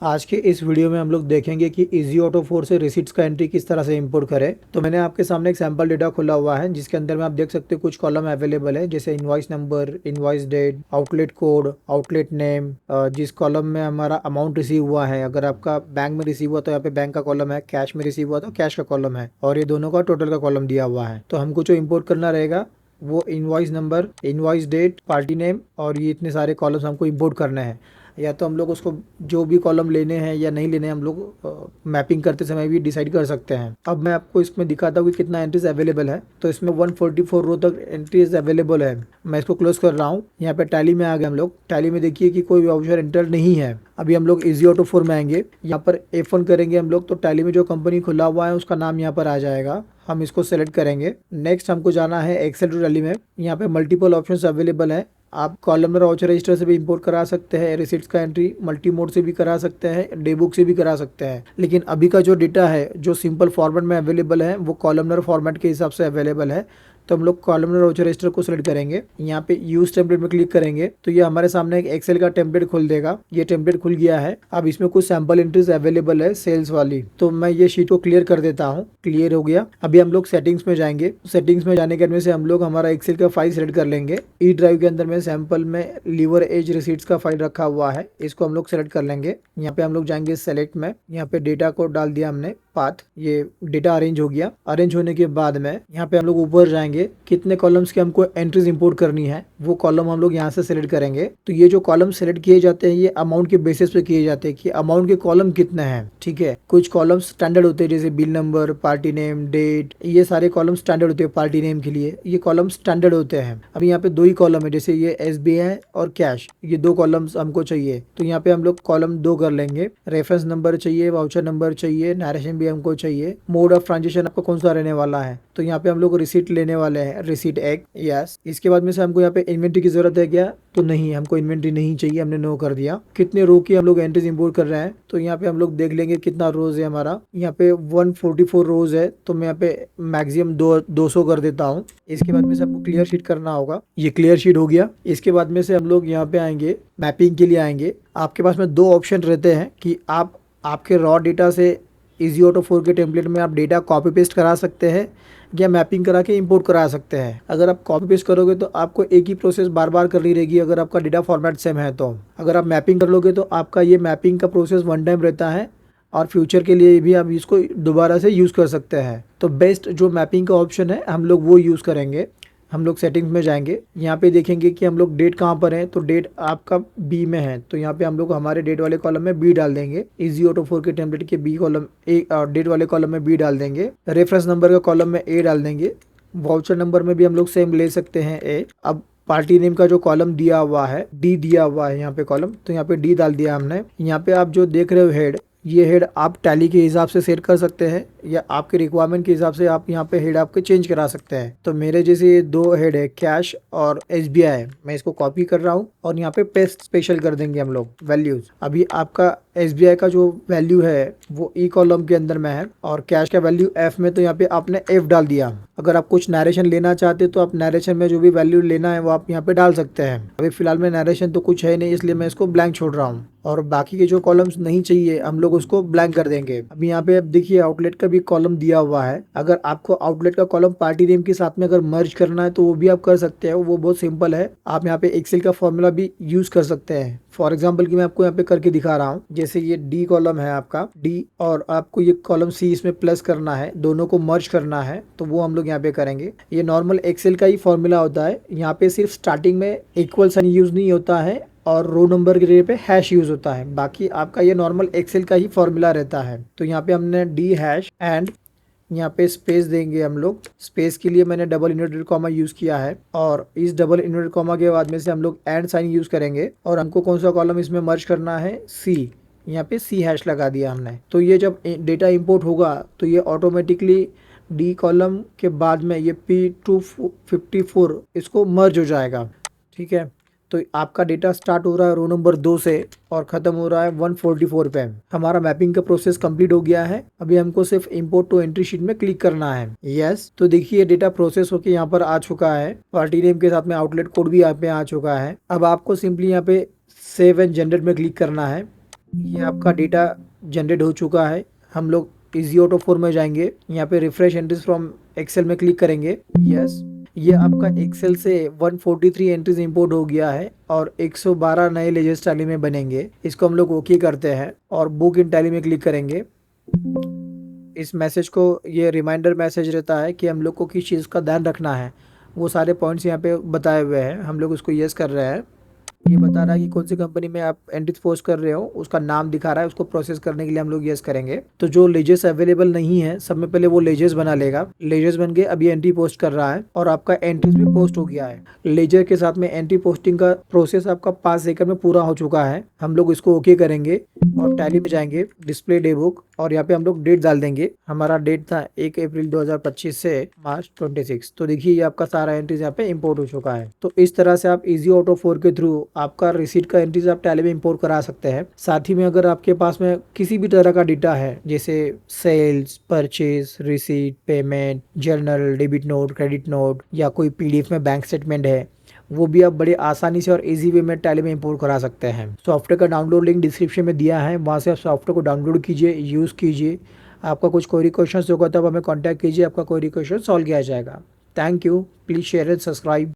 आज के इस वीडियो में हम लोग देखेंगे कि इजी ऑटो 4 से रिसीट्स का एंट्री किस तरह से इंपोर्ट करें। तो मैंने आपके सामने एक सैंपल डेटा खुला हुआ है जिसके अंदर में आप देख सकते हैं कुछ कॉलम अवेलेबल है, जैसे invoice number, invoice date, outlet code, outlet name. जिस कॉलम में हमारा अमाउंट रिसीव हुआ है, अगर आपका बैंक में रिसीव हुआ तो यहाँ पे बैंक का कॉलम है, कैश में रिसीव हुआ तो कैश का कॉलम है, और ये दोनों का टोटल का कॉलम दिया हुआ है। तो हमको जो इम्पोर्ट करना रहेगा वो invoice number, invoice date, party name, और ये इतने सारे कॉलम्स हमको इंपोर्ट करने हैं। या तो हम लोग उसको जो भी कॉलम लेने हैं या नहीं लेने हैं, हम लोग मैपिंग करते समय भी डिसाइड कर सकते हैं। अब मैं आपको इसमें दिखाता हूँ कि कितना एंट्रीज अवेलेबल है। तो इसमें 144 रो तक एंट्रीज अवेलेबल है। मैं इसको क्लोज कर रहा हूँ। यहाँ पे टैली में आ गए हम लोग। टैली में देखिए कि कोई वाउचर एंटर नहीं है। अभी हम लोग इजी ऑटो 4 में आएंगे, यहाँ पर F1 करेंगे हम लोग, तो टैली में जो कंपनी खुला हुआ है उसका नाम यहाँ पर आ जाएगा। हम इसको सेलेक्ट करेंगे। नेक्स्ट हमको जाना है एक्सेल टू टैली में। यहाँ पे मल्टीपल ऑप्शंस अवेलेबल है। आप कॉलमनर वाउचर रजिस्टर से भी इंपोर्ट करा सकते हैं, रिसिप्ट्स का एंट्री मल्टी मोड से भी करा सकते हैं, डे बुक से भी करा सकते हैं। लेकिन अभी का जो डेटा है जो सिंपल फॉर्मेट में अवेलेबल है वो कॉलमनर फॉर्मेट के हिसाब से अवेलेबल है। तो हम लोग कॉलमनर वाउचर रजिस्टर को सिलेक्ट करेंगे। यहाँ पे यूज टेम्पलेट में क्लिक करेंगे तो ये हमारे सामने एक एक्सेल का टेम्पलेट खोल देगा। ये टेम्पलेट खुल गया है। अब इसमें कुछ सैंपल एंट्रीज अवेलेबल है सेल्स वाली, तो मैं ये शीट को क्लियर कर देता हूँ। क्लियर हो गया। अभी हम लोग सेटिंग्स में जाएंगे। सेटिंग्स में जाने के बाद में से हम लोग हमारा एक्सेल का फाइल सेलेक्ट कर लेंगे। ई ड्राइव के अंदर में सैंपल में लीवर एज रिसीट्स का फाइल रखा हुआ है, इसको हम लोग सेलेक्ट कर लेंगे। यहाँ पे हम लोग जाएंगे सेलेक्ट में। यहाँ पे डेटा को डाल दिया हमने, पाथ। ये डेटा अरेंज हो गया। अरेंज होने के बाद में यहाँ पे हम लोग ऊपर जाएंगे, कितने कॉलम्स की हमको एंट्रीज इंपोर्ट करनी है वो कॉलम हम लोग यहाँ से सेलेक्ट करेंगे। तो ये जो कॉलम सेलेक्ट किए जाते हैं ये अमाउंट के बेसिस पे किए जाते हैं कि अमाउंट के कॉलम कितने हैं। ठीक है, कुछ कॉलम्स स्टैंडर्ड होते हैं, जैसे bill number, party name, date. ये सारे कॉलम स्टैंडर्ड होते हैं। पार्टी नेम के लिए ये कॉलम स्टैंडर्ड होते हैं। अभी यहाँ पे दो ही कॉलम है, जैसे ये SBI और कैश, ये दो कॉलम्स हमको चाहिए। तो यहाँ पे हम लोग कॉलम 2 कर लेंगे। रेफरेंस नंबर चाहिए, वाउचर नंबर चाहिए, नरेशन भी हमको चाहिए। मोड ऑफ ट्रांजेक्शन आपको कौन सा रहने वाला है, तो यहाँ पे हम लोग रिसीट लेने वाले हैं, रिसीट एक। यस। इसके बाद में से हमको यहाँ पे इन्वेंट्री की जरूरत है क्या, तो नहीं, हमको इन्वेंट्री नहीं चाहिए, हमने नो कर दिया। कितने रो की हम लोग एंट्रीज इंपोर्ट कर रहे हैं, तो यहाँ पे हम लोग देख लेंगे कितना रोज है हमारा। यहाँ पे 144 रोज है, तो मैं यहाँ पे मैक्सिमम 200 कर देता हूँ। इसके बाद में से हमको क्लियर शीट करना होगा। ये क्लियर शीट हो गया। इसके बाद में से हम लोग यहाँ पे आएंगे, मैपिंग के लिए आएंगे। आपके पास में दो ऑप्शन रहते हैं कि आप आपके रॉ डेटा से इजी ऑटो 4 के टेम्पलेट में आप डेटा कॉपी पेस्ट करा सकते हैं या मैपिंग करा के इंपोर्ट करा सकते हैं। अगर आप कॉपी पेस्ट करोगे तो आपको एक ही प्रोसेस बार बार करनी रहेगी, अगर आपका डेटा फॉर्मेट सेम है तो। अगर आप मैपिंग कर लोगे तो आपका ये मैपिंग का प्रोसेस वन टाइम रहता है और फ्यूचर के लिए भी आप इसको दोबारा से यूज़ कर सकते हैं। तो बेस्ट जो मैपिंग का ऑप्शन है हम लोग वो यूज़ करेंगे। हम लोग सेटिंग्स में जाएंगे। यहाँ पे देखेंगे कि हम लोग डेट कहाँ पर है, तो डेट आपका बी में है, तो यहाँ पे हम लोग हमारे डेट वाले कॉलम में बी डाल देंगे। इजी ऑटो 4 के टेम्पलेट के बी कॉलम डेट वाले कॉलम में बी डाल देंगे। रेफरेंस नंबर का कॉलम में ए डाल देंगे। वाउचर नंबर में भी हम लोग सेम ले सकते हैं ए। अब पार्टी नेम का जो कॉलम दिया हुआ है, डी दिया हुआ है यहाँ पे कॉलम, तो यहाँ पे डी डाल दिया हमने। यहाँ पे आप जो देख रहे हो हेड, ये हेड आप टैली के हिसाब से सेट कर सकते हैं या आपके रिक्वायरमेंट के हिसाब से आप यहाँ पे हेड आपके चेंज करा सकते हैं। तो मेरे जैसे ये दो हेड है, कैश और SBI, मैं इसको कॉपी कर रहा हूँ और यहाँ पे पेस्ट स्पेशल कर देंगे हम लोग वैल्यूज। अभी आपका SBI का जो वैल्यू है वो ई कॉलम के अंदर में है और कैश का वैल्यू F में, तो यहाँ पे आपने F डाल दिया। अगर आप कुछ नरेशन लेना चाहते तो आप नरेशन में जो भी वैल्यू लेना है वो आप यहाँ पे डाल सकते हैं। अभी फिलहाल में नरेशन तो कुछ है नहीं, इसलिए मैं इसको ब्लैंक छोड़ रहा हूँ और बाकी के जो कॉलम्स नहीं चाहिए हम लोग उसको ब्लैंक कर देंगे। अभी यहाँ पे अब देखिए आउटलेट का भी कॉलम दिया हुआ है। अगर आपको आउटलेट का कॉलम पार्टी नेम के साथ में अगर मर्ज करना है तो वो भी आप कर सकते हैं, वो बहुत सिंपल है। आप यहाँ पे एक्सेल का फॉर्मूला भी यूज कर सकते हैं। फॉर एग्जाम्पल की मैं आपको यहाँ पे करके दिखा रहा हूँ। जैसे ये डी कॉलम है आपका, डी, और आपको ये कॉलम सी इसमें प्लस करना है, दोनों को मर्ज करना है, तो वो हम लोग यहाँ पे करेंगे। ये नॉर्मल एक्सेल का ही फॉर्मूला होता है। यहाँ पे सिर्फ स्टार्टिंग में इक्वल साइन यूज नहीं होता है और रो नंबर के जगह पे हैश यूज होता है। बाकी आपका ये नॉर्मल एक्सेल का ही फॉर्मूला रहता है। तो यहाँ पे हमने डी हैश एंड यहाँ पे स्पेस देंगे हम लोग। स्पेस के लिए मैंने डबल इन्वर्टेड कॉमा यूज किया है और इस डबल इन्वर्टेड कॉमा के बाद में से हम लोग एंड साइन यूज करेंगे और हमको कौन सा कॉलम इसमें मर्ज करना है, सी। यहाँ पे सी हैश लगा दिया हमने। तो ये जब डेटा इंपोर्ट होगा तो ये ऑटोमेटिकली डी कॉलम के बाद में ये P254 इसको मर्ज हो जाएगा। ठीक है, तो आपका डेटा स्टार्ट हो रहा है रो नंबर 2 से और खत्म हो रहा है 144 पे। हमारा मैपिंग का प्रोसेस कंप्लीट हो गया है। अभी हमको सिर्फ इंपोर्ट टू एंट्री शीट में क्लिक करना है। यस। तो देखिए डेटा प्रोसेस होके यहाँ पर आ चुका है। पार्टी नेम के साथ में आउटलेट कोड भी यहाँ पे आ चुका है। अब आपको सिंपली यहाँ पे सेव एंड जनरेट में क्लिक करना है। ये आपका डेटा जनरेट हो चुका है। हम लोग इजी ऑटो 4 में जाएंगे, यहाँ पे रिफ्रेश एंट्रीज फ्रॉम एक्सेल में क्लिक करेंगे। यस, ये आपका एक्सेल से 143 एंट्रीज इंपोर्ट हो गया है और 112 नए लेजर्स टैली में बनेंगे। इसको हम लोग ओके करते हैं और बुक इन टैली में क्लिक करेंगे। इस मैसेज को, ये रिमाइंडर मैसेज रहता है कि हम लोग को किस चीज़ का ध्यान रखना है, वो सारे पॉइंट्स यहाँ पे बताए हुए हैं। हम लोग उसको यस कर रहे हैं। ये बता रहा है कि कौन सी कंपनी में आप एंट्रीज पोस्ट कर रहे हो, उसका नाम दिखा रहा है। उसको प्रोसेस करने के लिए हम लोग यस करेंगे। तो जो लेजर्स अवेलेबल नहीं है, सब में पहले वो लेजर्स बना लेगा। लेजर्स बन के अभी एंट्री पोस्ट कर रहा है और आपका एंट्रीज भी पोस्ट हो गया है। लेजर के साथ में एंट्री पोस्टिंग का प्रोसेस आपका 5 सेकंड में पूरा हो चुका है। हम लोग इसको ओके करेंगे और टैली में जाएंगे, डिस्प्ले डे बुक, और यहाँ पे हम लोग डेट डाल देंगे। हमारा डेट था 1 अप्रैल 2025 से मार्च 26। तो देखिए ये आपका सारा एंट्रीज यहाँ पे इंपोर्ट हो चुका है। तो इस तरह से आप इजी ऑटो 4 के थ्रू आपका रिसीट का एंट्रीज आप टैली में इंपोर्ट करा सकते हैं। साथ ही में अगर आपके पास में किसी भी तरह का डेटा है, जैसे sales, purchase, receipt, payment, journal, debit note, credit note, या कोई पीडीएफ में बैंक स्टेटमेंट है, वो भी आप बड़े आसानी से और इजी वे में टैली में इंपोर्ट करा सकते हैं। सॉफ्टवेयर का डाउनलोड लिंक डिस्क्रिप्शन में दिया है, वहाँ से आप सॉफ्टवेयर को डाउनलोड कीजिए, यूज़ कीजिए। आपका कुछ क्वेरी क्वेश्चन होगा तो आप हमें कॉन्टैक्ट कीजिए, आपका क्वेरी क्वेश्चन सॉल्व किया जाएगा। Thank you. Please share and subscribe.